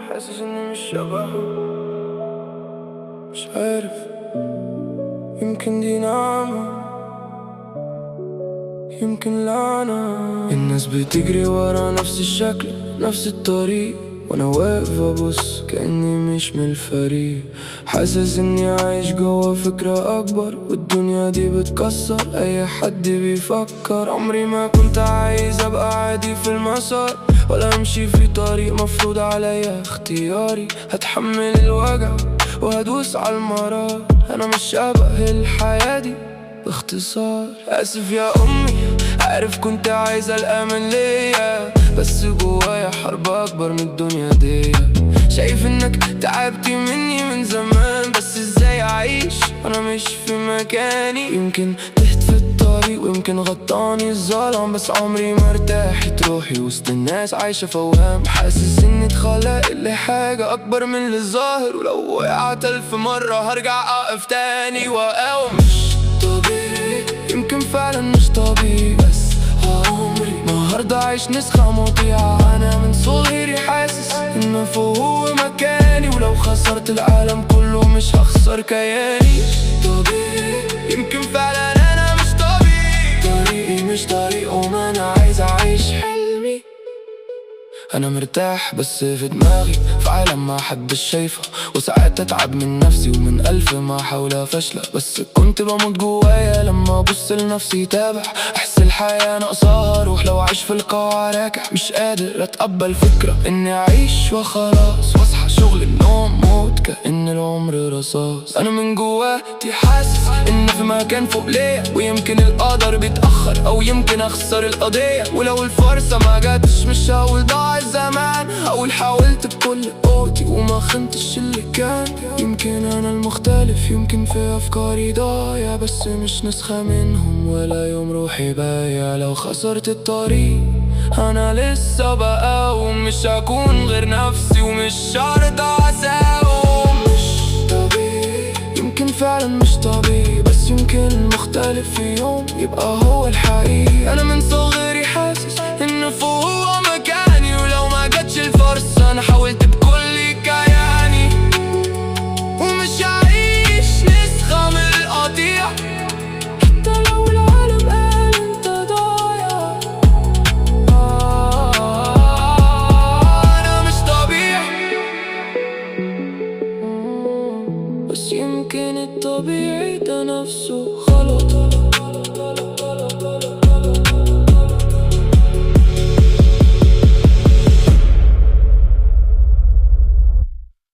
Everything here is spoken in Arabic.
حاسس اني مش شبهه. مش عارف، يمكن دي نعمة، يمكن لعنة. الناس بتجري ورا نفس الشكل نفس الطريق، وانا واقف ابص كأني مش من الفريق. حاسس اني عايش جوا فكرة اكبر، والدنيا دي بتكسر اي حد بيفكر. عمري ما كنت عايز ابقى عادي في المسار، ولا امشي في طريق مفروض عليا اختياري. هتحمل الوجع وهدوس على المرار، انا مش شبه الحياة دي باختصار. اسف يا امي، عارف كنت عايز الامن ليا، بس جوايا حرب اكبر من الدنيا دي. شايف انك تعبتي مني من زمان، بس ازاي اعيش انا مش في مكاني؟ يمكن تهت في الطريق ويمكن غطاني الظلام، بس عمري ما ارتاحت روحي وسط الناس عايشة فوهام. حاسس اني اتخلق لحاجة اكبر من اللي ظاهر، ولو وقعت 1000 مرة هرجع اقف تاني واقاوم. مش طبيعي، يمكن فعلا مش طبيعي، بس عمري ما هرضى اعيش نسخة مطيعة. انا من صغري حاسس ان فوق هو مكاني، ولو خسرت العالم كله مش هخسر كياني. مش طبيعي، يمكن فعلا انا مش طبيعي، طريقي مش طريق وما انا عايز اعيش حلمي. انا مرتاح بس في دماغي، في عالم ما حدش شايفه، وساعات اتعب من نفسي ومن 1000 ما احاول افشله. بس كنت بموت جوايا لما ابص لنفسي تابع، احس الحياة ناقصاها روح. لو عايش في القاع راكع، مش قادر اتقبل فكرة اني اعيش وخلاص، واصحى شغل النوم موت كأن العمر رصاص. انا من جواتي حاسس ان في مكان فوق ليا، ويمكن القدر بيتأخر او يمكن اخسر القضية. ولو الفرصة ما جاتش مش هقول ضاع الزمان، هقول حاولت بكل قوتي وما خنتش اللي كان. يمكن انا المختلف، يمكن في افكاري ضايع، بس مش نسخة منهم ولا يوم روحي بايع. لو خسرت الطريق انا لسه بقاوم، مش هكون غير نفسي ومش شرط اساوم. مش طبيعي، يمكن فعلا مش طبيعي، بس يمكن المختلف في يوم يبقى هو الحقيقي. انا من صغري حاسس ان فوق